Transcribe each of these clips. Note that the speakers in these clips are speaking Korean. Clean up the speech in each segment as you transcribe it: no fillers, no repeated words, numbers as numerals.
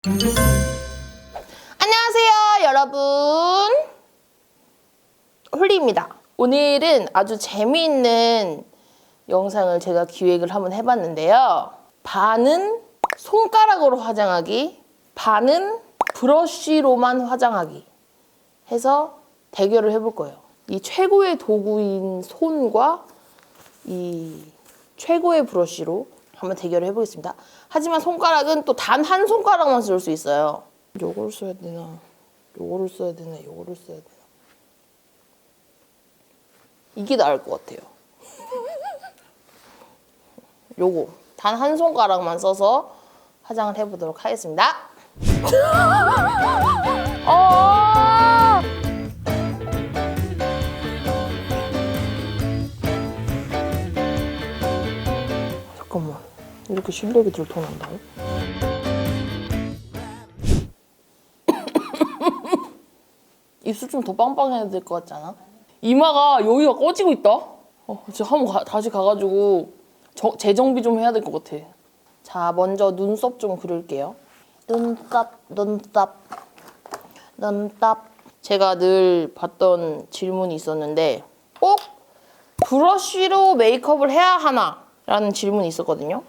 안녕하세요, 여러분. 홀리입니다. 오늘은 아주 재미있는 영상을 제가 기획을 한번 해봤는데요. 반은 손가락으로 화장하기, 반은 브러쉬로만 화장하기 해서 대결을 해볼 거예요. 이 최고의 도구인 손과 이 최고의 브러쉬로 한번 대결을 해보겠습니다. 하지만 손가락은 또 단 한 손가락만 쓸 수 있어요. 요거를 써야 되나, 요거를 써야 되나, 요거를 써야 되나. 이게 나을 것 같아요. 요거 단 한 손가락만 써서 화장을 해보도록 하겠습니다. 잠깐만, 이렇게 실력이 들통난다고? 입술 좀 더 빵빵해야 될 것 같지 않아? 이마가 여기가 꺼지고 있다? 진짜 한번 다시 가가지고 재정비 좀 해야 될 것 같아. 자, 먼저 눈썹 좀 그릴게요. 눈썹. 제가 늘 받던 질문이 있었는데 꼭 브러쉬로 메이크업을 해야 하나? 라는 질문이 있었거든요.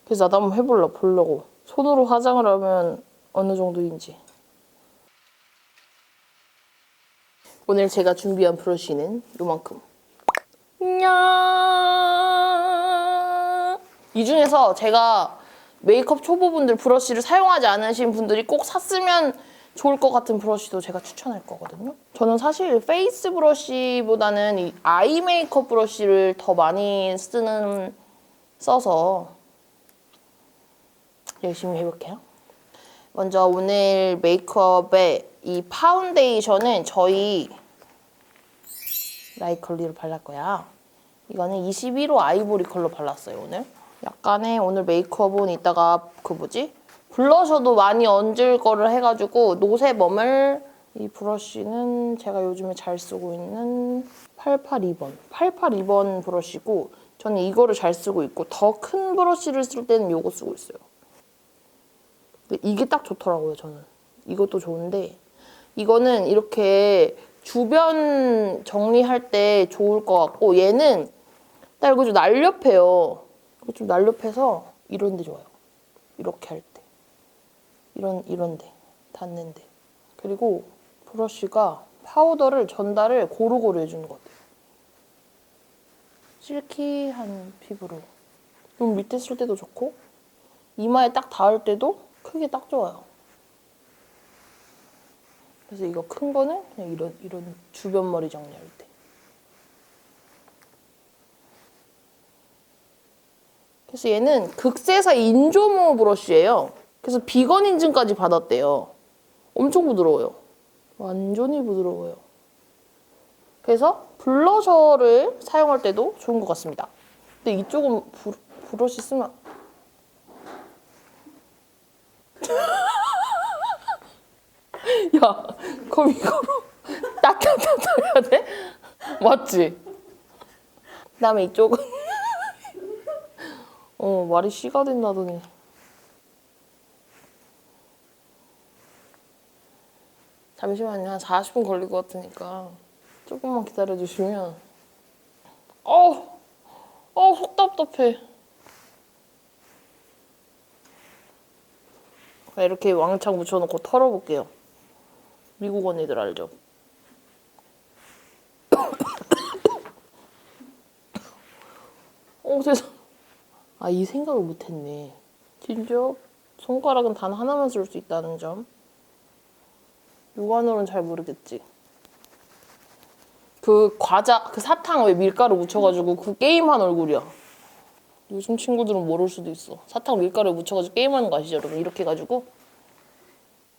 그래서 나도 한번 보려고. 손으로 화장을 하면 어느 정도인지. 오늘 제가 준비한 브러쉬는 요만큼. 이 중에서 제가 메이크업 초보분들 브러쉬를 사용하지 않으신 분들이 꼭 샀으면 좋을 것 같은 브러쉬도 제가 추천할 거거든요. 저는 사실 페이스 브러쉬보다는 이 아이 메이크업 브러쉬를 더 많이 써서 열심히 해볼게요. 먼저 오늘 메이크업에 이 파운데이션은 저희 라이컬리로 발랄 거야. 이거는 21호 아이보리 컬러 발랐어요, 오늘. 약간의 오늘 메이크업은 이따가 블러셔도 많이 얹을 거를 해가지고 노세범을, 이 브러쉬는 제가 요즘에 잘 쓰고 있는 882번 브러쉬고, 저는 이거를 잘 쓰고 있고 더 큰 브러쉬를 쓸 때는 이거 쓰고 있어요. 이게 딱 좋더라고요, 저는. 이것도 좋은데 이거는 이렇게 주변 정리할 때 좋을 것 같고, 얘는 딱 이거 좀 날렵해요. 이거 좀 날렵해서 이런 데 좋아요. 이렇게 할 때. 이런 데. 닿는 데. 그리고 브러쉬가 파우더를 전달을 고루고루 해주는 것 같아요. 실키한 피부로. 눈 밑에 쓸 때도 좋고, 이마에 딱 닿을 때도 크게 딱 좋아요. 그래서 이거 큰 거는 그냥 이런 주변 머리 정리할 때. 그래서 얘는 극세사 인조모 브러쉬예요. 그래서 비건 인증까지 받았대요. 엄청 부드러워요. 완전히 부드러워요. 그래서 블러셔를 사용할 때도 좋은 것 같습니다. 근데 이쪽은 브러쉬 쓰면 야, 그럼 이거로 따따따따 해야 돼? 맞지? 그다음에 이쪽은 말이 씨가 된다더니. 잠시만요. 한 40분 걸릴 것 같으니까 조금만 기다려주시면. 속 답답해. 이렇게 왕창 묻혀놓고 털어볼게요. 미국 언니들 알죠? 세상. 이 생각을 못했네. 진짜 손가락은 단 하나만 쓸 수 있다는 점. 육안으로는 잘 모르겠지. 그 사탕 왜 밀가루 묻혀가지고 그 게임한 얼굴이야. 요즘 친구들은 모를 수도 있어. 사탕 밀가루에 묻혀가지고 게임하는 거 아시죠, 여러분? 이렇게 해가지고.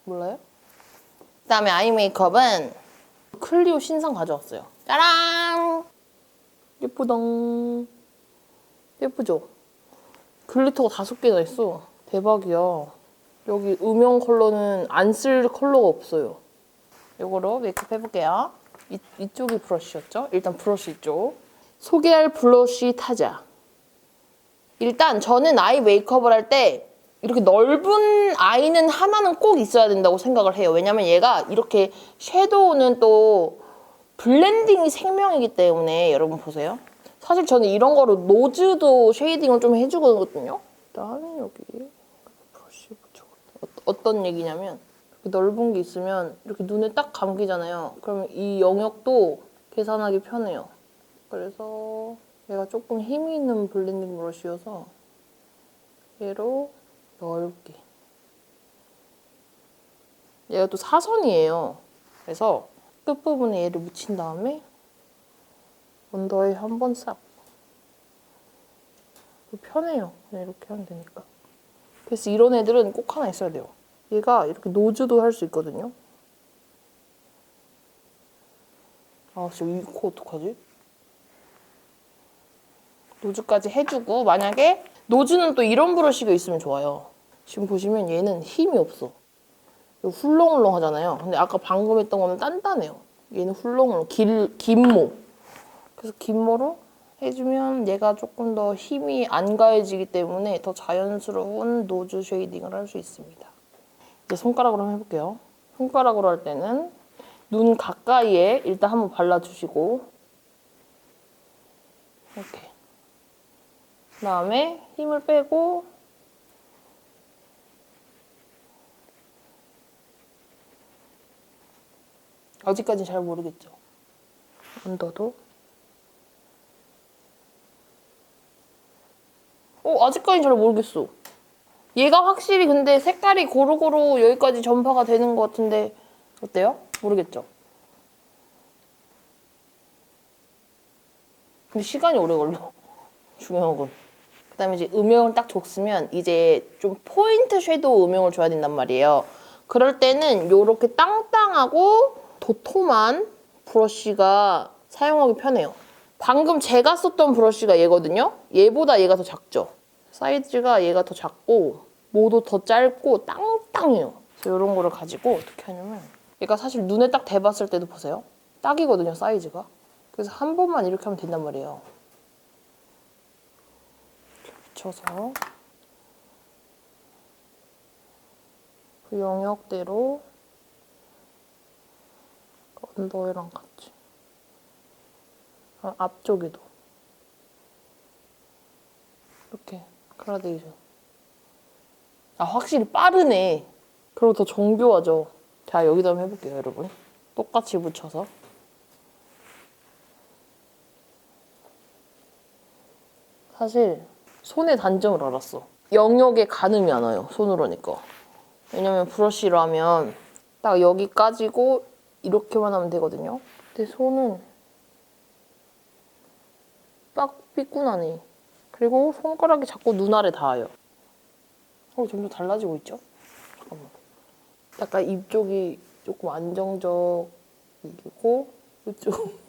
몰라요? 그다음에 아이 메이크업은 클리오 신상 가져왔어요. 짜란! 예쁘당. 예쁘죠? 글리터가 5개나 있어. 대박이야. 여기 음영 컬러는 안 쓸 컬러가 없어요. 이거로 메이크업 해볼게요. 이쪽이 브러쉬였죠? 일단 브러쉬 이쪽. 소개할 블러쉬 타자. 일단 저는 아이 메이크업을 할 때 이렇게 넓은 아이는 하나는 꼭 있어야 된다고 생각을 해요. 왜냐면 얘가 이렇게 섀도우는 또 블렌딩이 생명이기 때문에 여러분 보세요. 사실 저는 이런 거로 노즈도 쉐이딩을 좀 해주거든요. 일단 여기 브러쉬 붙여. 어떤 얘기냐면 이렇게 넓은 게 있으면 이렇게 눈에 딱 감기잖아요. 그러면 이 영역도 계산하기 편해요. 그래서 얘가 조금 힘이 있는 블렌딩 브러쉬여서 얘로 넓게. 얘가 또 사선이에요. 그래서 끝부분에 얘를 묻힌 다음에 언더에 한 번 싹. 편해요. 그냥 이렇게 하면 되니까. 그래서 이런 애들은 꼭 하나 있어야 돼요. 얘가 이렇게 노즈도 할 수 있거든요. 아, 진짜 이 코 어떡하지? 노즈까지 해주고 만약에 노즈는 또 이런 브러쉬가 있으면 좋아요. 지금 보시면 얘는 힘이 없어. 훌렁훌렁 하잖아요. 근데 아까 방금 했던 거는 단단해요. 얘는 훌렁훌렁, 긴 모. 그래서 긴 모로 해주면 얘가 조금 더 힘이 안 가해지기 때문에 더 자연스러운 노즈 쉐이딩을 할 수 있습니다. 이제 손가락으로 한번 해볼게요. 손가락으로 할 때는 눈 가까이에 일단 한번 발라주시고 이렇게. 그다음에 힘을 빼고 아직까지는 잘 모르겠죠. 언더도. 아직까지는 잘 모르겠어. 얘가 확실히 근데 색깔이 고루고루 여기까지 전파가 되는 것 같은데 어때요? 모르겠죠? 근데 시간이 오래 걸려. 중요한 건. 그다음에 이제 음영을 딱 줬으면 이제 좀 포인트 섀도우 음영을 줘야 된단 말이에요. 그럴 때는 이렇게 땅땅하고 도톰한 브러쉬가 사용하기 편해요. 방금 제가 썼던 브러쉬가 얘거든요. 얘보다 얘가 더 작죠. 사이즈가 얘가 더 작고 모도 더 짧고 땅땅해요. 그래서 이런 거를 가지고 어떻게 하냐면 얘가 사실 눈에 딱 대봤을 때도 보세요. 딱이거든요, 사이즈가. 그래서 한 번만 이렇게 하면 된단 말이에요. 붙여서 그 영역대로 언더랑 같이 앞쪽에도 이렇게 그라데이션. 확실히 빠르네. 그리고 더 정교하죠. 자, 여기다 한번 해볼게요, 여러분. 똑같이 붙여서. 사실 손의 단점을 알았어. 영역에 가늠이 안 와요, 손으로 하니까. 왜냐면 브러쉬로 하면 딱 여기까지고 이렇게만 하면 되거든요. 근데 손은 딱 삐꾸나네. 그리고 손가락이 자꾸 눈 아래 닿아요. 점점 달라지고 있죠? 잠깐만. 약간 이쪽이 조금 안정적이고 이쪽.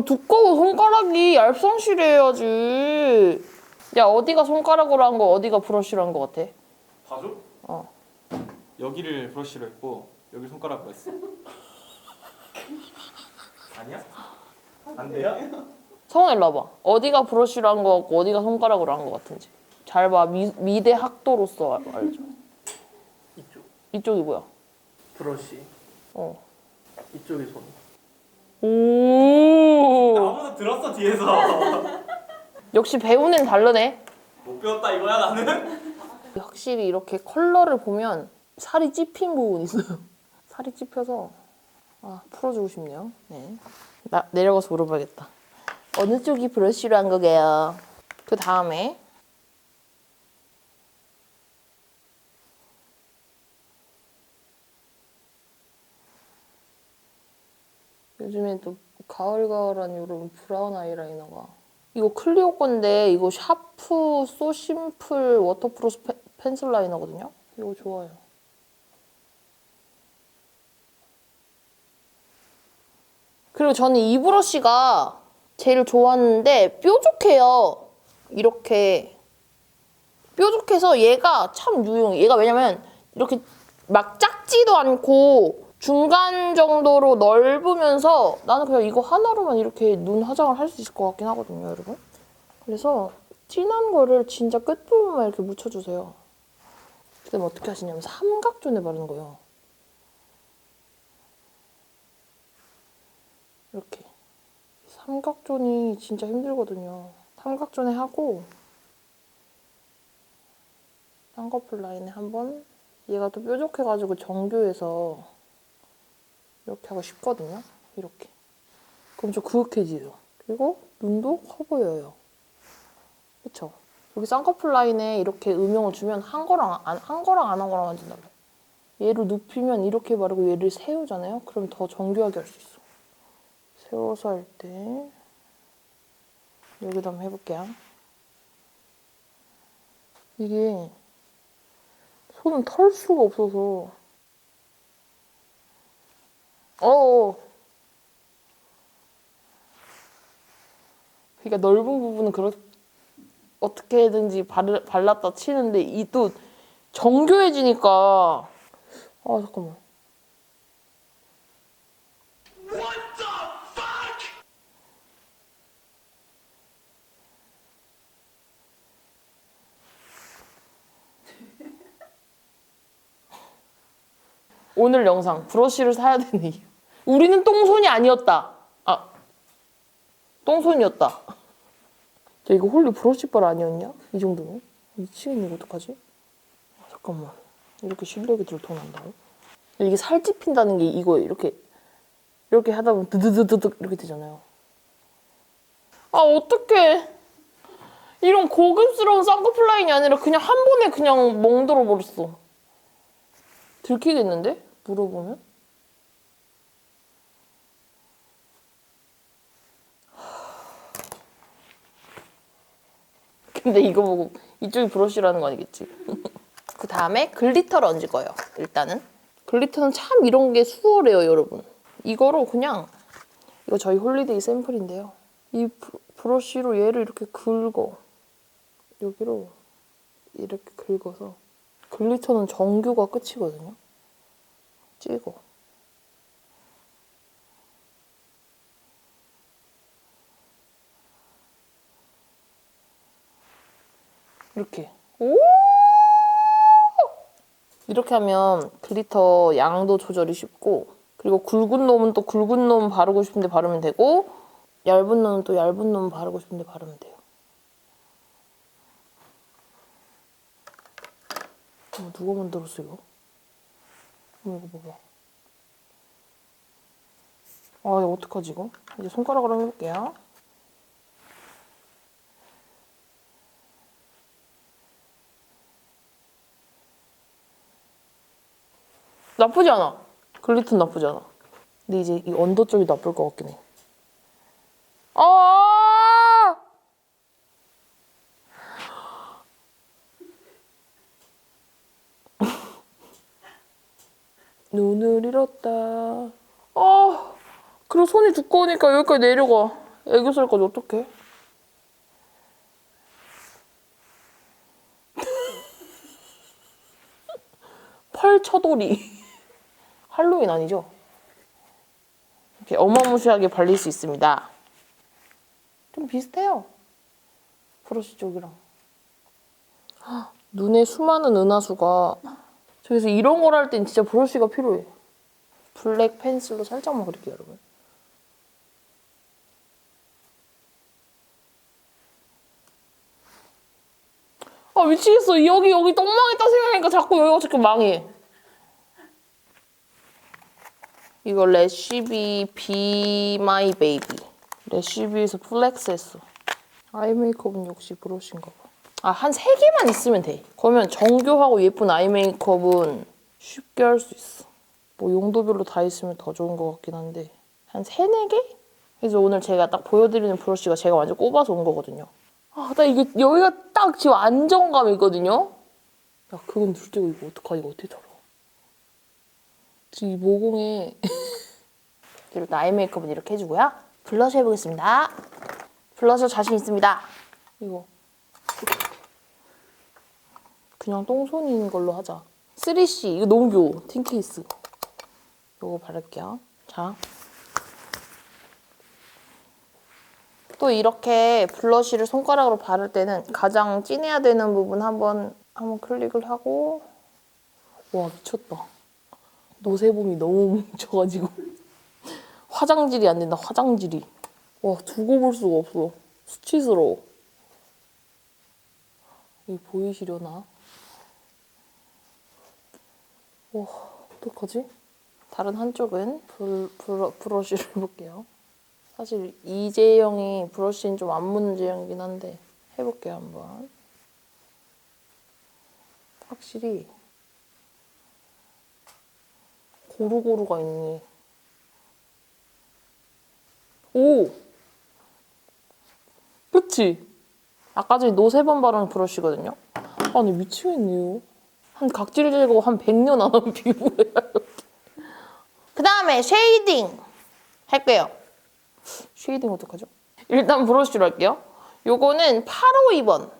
두꺼워. 손가락이 얇상실해야지. 야, 어디가 손가락으로 한 거, 어디가 브러쉬로 한 거 같아? 봐줘? 여기를 브러쉬로 했고 여기 손가락으로 했어. 아니야? 안 돼요? 성훈아, 일로 와봐. 어디가 브러쉬로 한 거 같고 어디가 손가락으로 한 거 같은지. 잘 봐. 미대 학도로서 알죠? 이쪽 이쪽이 뭐야? 브러쉬. 이쪽이 손. 오. 아무도 들었어 뒤에서. 역시 배우는 다르네. 못 배웠다 이거야 나는? 확실히 이렇게 컬러를 보면 살이 찝힌 부분이 있어요. 살이 찝혀서 풀어주고 싶네요. 네. 나 내려가서 물어봐야겠다. 어느 쪽이 브러쉬로 한 거게요? 그 다음에 요즘에 또 가을가을한 이런 브라운 아이라이너가 이거 클리오 건데 이거 샤프 소 심플 워터프루프 펜슬 라이너거든요. 이거 좋아요. 그리고 저는 이 브러쉬가 제일 좋았는데 뾰족해요. 이렇게 뾰족해서 얘가 참 유용해. 얘가 왜냐면 이렇게 막 작지도 않고 중간 정도로 넓으면서 나는 그냥 이거 하나로만 이렇게 눈 화장을 할 수 있을 것 같긴 하거든요, 여러분. 그래서 진한 거를 진짜 끝부분만 이렇게 묻혀주세요. 그다음에 어떻게 하시냐면 삼각존에 바르는 거예요. 이렇게. 삼각존이 진짜 힘들거든요. 삼각존에 하고 쌍꺼풀 라인에 한번 얘가 또 뾰족해가지고 정교해서 이렇게 하고 싶거든요. 이렇게. 그럼 좀 그윽해지죠. 그리고 눈도 커 보여요. 그쵸? 여기 쌍꺼풀 라인에 이렇게 음영을 주면 한 거랑 안 한 거랑 완전 달라요. 얘를 눕히면 이렇게 바르고 얘를 세우잖아요. 그럼 더 정교하게 할 수 있어. 세워서 할 때 여기도 한번 해볼게요. 이게 손은 털 수가 없어서 그러니까 넓은 부분은 어떻게든지 발랐다 치는데 이 또 정교해지니까 잠깐만. 오늘 영상 브러쉬를 사야 되는 이유. 우리는 똥손이 아니었다. 똥손이었다. 야, 이거 홀리 브러쉬빨 아니었냐? 이 정도면? 미치겠네, 이거 어떡하지? 잠깐만. 이렇게 실력이 들통난다고? 이게 살찝힌다는 게 이거 이렇게 하다 보면 드드드드득 이렇게 되잖아요. 어떡해. 이런 고급스러운 쌍꺼풀 라인이 아니라 그냥 한 번에 그냥 멍들어 버렸어. 들키겠는데? 물어보면? 근데 이거 보고 이쪽이 브러쉬라는 거 아니겠지? 그 다음에 글리터를 얹을 거예요. 일단은 글리터는 참 이런 게 수월해요, 여러분. 이거로 그냥 이거 저희 홀리데이 샘플인데요. 이 브러쉬로 얘를 이렇게 긁어. 여기로 이렇게 긁어서 글리터는 정교가 끝이거든요. 찍어. 이렇게. 오! 이렇게 하면 글리터 양도 조절이 쉽고 그리고 굵은 놈은 또 굵은 놈 바르고 싶은데 바르면 되고 얇은 놈은 또 얇은 놈 바르고 싶은데 바르면 돼요. 누가 만들었어 이거? 이거 봐봐. 이거 어떡하지 이거? 이제 손가락으로 해볼게요. 나쁘지 않아. 글리터는 나쁘지 않아. 근데 이제 이 언더 쪽이 나쁠 것 같긴 해. 눈을 잃었다. 그리고 손이 두꺼우니까 여기까지 내려가. 애교살까지 어떡해? 펄쳐돌이. 할로윈 아니죠? 이렇게 어마무시하게 발릴 수 있습니다. 좀 비슷해요. 브러쉬 쪽이랑. 눈에 수많은 은하수가 그래서 이런 걸 할 땐 진짜 브러쉬가 필요해. 블랙 펜슬로 살짝만 그릴게요, 여러분. 미치겠어. 여기 똥 망했다 생각하니까 자꾸 여기가 자꾸 망해. 이거 레시비 Be My Baby. 레시비에서 플렉스 했어. 아이 메이크업은 역시 브러쉬인가 봐. 한 3개만 있으면 돼. 그러면 정교하고 예쁜 아이 메이크업은 쉽게 할 수 있어. 뭐 용도별로 다 있으면 더 좋은 것 같긴 한데 한 3, 4개? 그래서 오늘 제가 딱 보여드리는 브러쉬가 제가 완전 꼽아서 온 거거든요. 나 이게 여기가 딱 지금 안정감이 있거든요. 야, 그건 둘째고 이거 어떡하지? 이거 어떻게 털어? 지금 이 모공에 일단 아이 메이크업은 이렇게 해주고요. 블러셔 해보겠습니다. 블러셔 자신 있습니다. 이거 그냥 똥손인 걸로 하자. 3C 이거 너무 귀여워. 틴케이스. 이거 바를게요. 자. 또 이렇게 블러쉬를 손가락으로 바를 때는 가장 진해야 되는 부분 한번 클릭을 하고 와 미쳤다. 노세범이 너무 뭉쳐가지고 화장질이 안 된다. 화장질이. 와 두고 볼 수가 없어. 수치스러워. 이거 보이시려나? 와 어떡하지? 다른 한쪽은 브러쉬를 해볼게요. 사실 이 제형이 브러쉬는 좀 안 묻는 제형이긴 한데 해볼게요 한번. 확실히 고루고루가 있네. 오! 그치? 아까 전에 노세범 바르는 브러쉬거든요? 아니 미치겠네요. 한 각질 제거 한 100년 안 한 피부예요. 그 다음에 쉐이딩 할게요. 쉐이딩 어떡하죠? 일단 브러쉬로 할게요. 요거는 852번.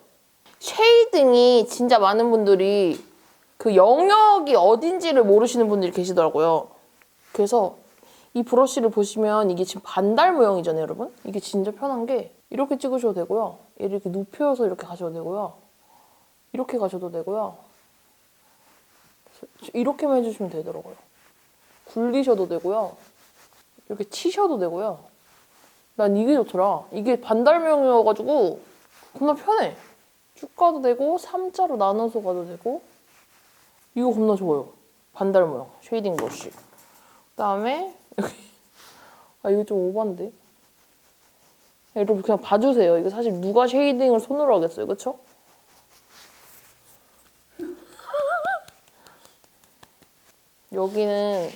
쉐이딩이 진짜 많은 분들이 그 영역이 어딘지를 모르시는 분들이 계시더라고요. 그래서 이 브러쉬를 보시면 이게 지금 반달 모형이잖아요, 여러분? 이게 진짜 편한 게 이렇게 찍으셔도 되고요. 얘를 이렇게 눕혀서 이렇게 가셔도 되고요. 이렇게 가셔도 되고요. 이렇게만 해주시면 되더라고요. 굴리셔도 되고요. 이렇게 치셔도 되고요. 난 이게 좋더라. 이게 반달 모형이어가지고 겁나 편해. 쭉 가도 되고 3자로 나눠서 가도 되고 이거 겁나 좋아요. 반달 모형 쉐이딩 브러쉬. 그다음에 여기 아 이거 좀 오반데. 여러분 그냥 봐주세요. 이거 사실 누가 쉐이딩을 손으로 하겠어요, 그렇죠? 여기는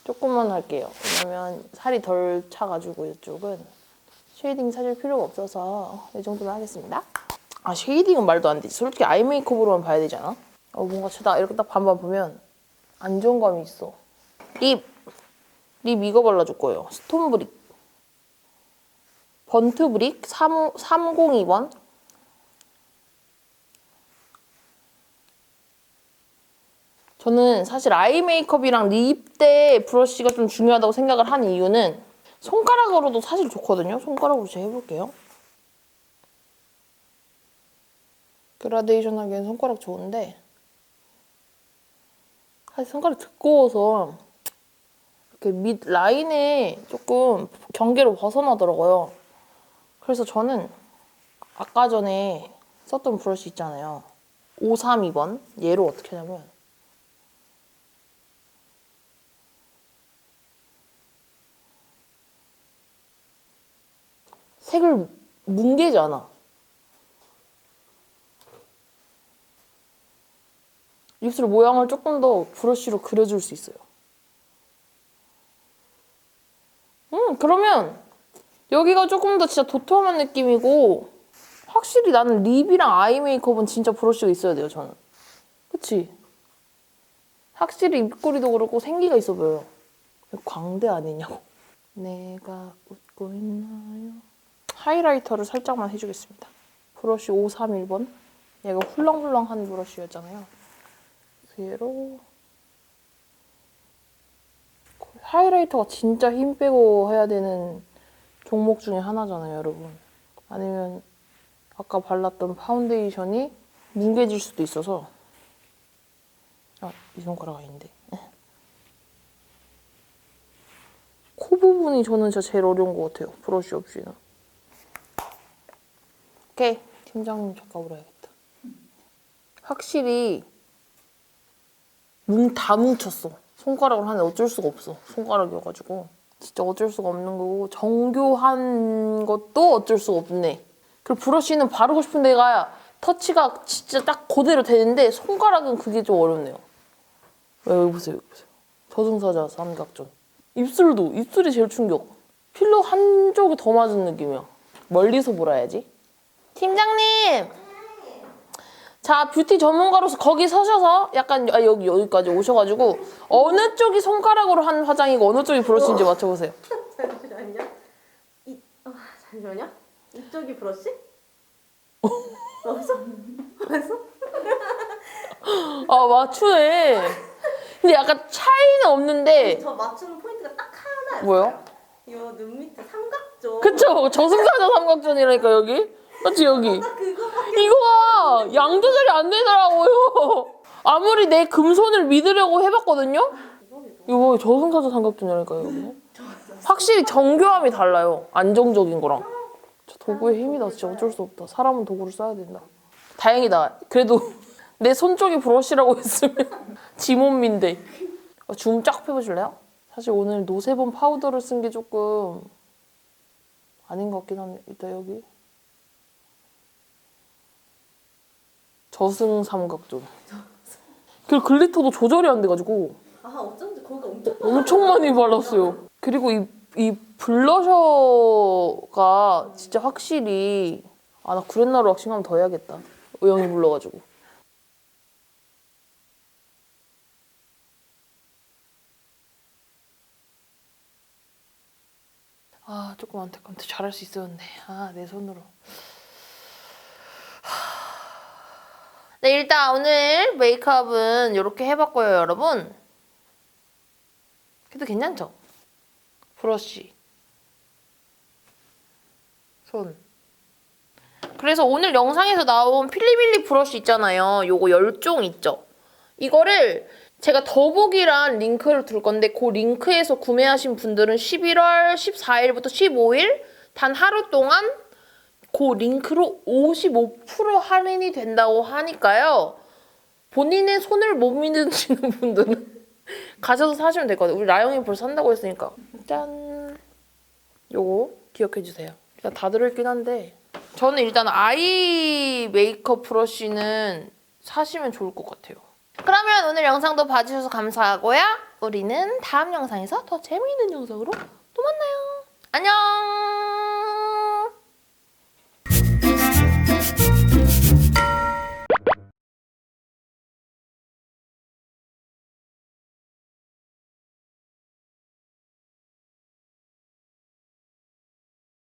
조금만 할게요. 왜냐면 살이 덜 차가지고 이쪽은 쉐이딩 사실 필요가 없어서 이 정도만 하겠습니다. 아 쉐이딩은 말도 안 되지. 솔직히 아이 메이크업으로만 봐야 되잖아. 뭔가 딱 이렇게 딱 반반 보면 안정감이 있어. 립 이거 발라줄 거예요. 스톤 브릭 번트 브릭 302번. 저는 사실 아이 메이크업이랑 립 때 브러쉬가 좀 중요하다고 생각을 한 이유는 손가락으로도 사실 좋거든요. 손가락으로 제가 해볼게요. 그라데이션 하기엔 손가락 좋은데 사실 손가락 두꺼워서 이렇게 밑 라인에 조금 경계로 벗어나더라고요. 그래서 저는 아까 전에 썼던 브러쉬 있잖아요. 532번. 얘로 어떻게 하냐면 색을 뭉개지 않아. 입술 모양을 조금 더 브러쉬로 그려줄 수 있어요. 그러면 여기가 조금 더 진짜 도톰한 느낌이고 확실히 나는 립이랑 아이 메이크업은 진짜 브러쉬가 있어야 돼요, 저는. 그치? 확실히 입꼬리도 그렇고 생기가 있어 보여요. 광대 아니냐고. 내가 웃고 있나요? 하이라이터를 살짝만 해주겠습니다. 브러쉬 531번. 얘가 훌렁훌렁한 브러쉬였잖아요. 얘로 하이라이터가 진짜 힘 빼고 해야 되는 종목 중에 하나잖아요, 여러분. 아니면 아까 발랐던 파운데이션이 뭉개질 수도 있어서 이 손가락 아닌데. 코 부분이 저는 진짜 제일 어려운 것 같아요, 브러쉬 없이는. 오케이, 팀장님 작업으로 해야겠다. 확실히 다 뭉쳤어. 손가락을 하는데 어쩔 수가 없어. 손가락이어가지고 진짜 어쩔 수가 없는 거고 정교한 것도 어쩔 수가 없네. 그리고 브러쉬는 바르고 싶은 데가 터치가 진짜 딱 그대로 되는데 손가락은 그게 좀 어렵네요. 여기 보세요, 여기 보세요. 저승사자 삼각존. 입술이 제일 충격. 필러 한쪽이 더 맞은 느낌이야. 멀리서 몰아야지. 팀장님! 자, 뷰티 전문가로서 거기 서셔서 약간 여기까지 오셔가지고 어느 쪽이 손가락으로 한 화장이고 어느 쪽이 브러쉬인지 맞춰보세요. 잠시만요. 잠시만요. 이쪽이 브러쉬? 어디서? 아, 맞추네. 근데 약간 차이는 없는데. 저 맞추는 포인트가 딱 하나였어요. 뭐요? 이 눈 밑에 삼각존. 그쵸? 저승사자 삼각존이라니까 여기. 맞지 여기. 나 그거밖에. 이거가 양 조절이 안 되더라고요. 아무리 내 금손을 믿으려고 해봤거든요? 대박이다. 이거 저승사자 삼각존이라니까요, 여러분. 확실히 정교함이 달라요. 안정적인 거랑. 저 도구의 힘이다. 진짜 어쩔 수 없다. 사람은 도구를 써야 된다. 다행이다. 그래도 내 손 쪽이 브러쉬라고 했으면 지몸인데. 줌 쫙 펴보실래요? 사실 오늘 노세범 파우더를 쓴 게 조금 아닌 것 같긴 한데. 일단 여기. 저승 삼각존. 그리고 글리터도 조절이 안 돼가지고 아 어쩐지 거기가 엄청 엄청 많이 발랐어요. 그리고 이 블러셔가 진짜 확실히 나 구렛나루 왁싱 하면 더 해야겠다. 의영이 불러가지고. 조금 안타깝다. 잘할 수 있었는데. 내 손으로. 네, 일단 오늘 메이크업은 이렇게 해봤고요, 여러분. 그래도 괜찮죠? 브러쉬. 손. 그래서 오늘 영상에서 나온 필리밀리 브러쉬 있잖아요. 요거 10종 있죠? 이거를 제가 더보기란 링크를 둘 건데 그 링크에서 구매하신 분들은 11월 14일부터 15일 단 하루 동안 그 링크로 55% 할인이 된다고 하니까요. 본인의 손을 못 믿으시는 분들은 가셔서 사시면 될 것 같아요. 우리 라영이 벌써 산다고 했으니까. 짠! 요거 기억해주세요. 일단 다 들어있긴 한데 저는 일단 아이 메이크업 브러쉬는 사시면 좋을 것 같아요. 그러면 오늘 영상도 봐주셔서 감사하고요. 우리는 다음 영상에서 더 재미있는 영상으로 또 만나요. 안녕!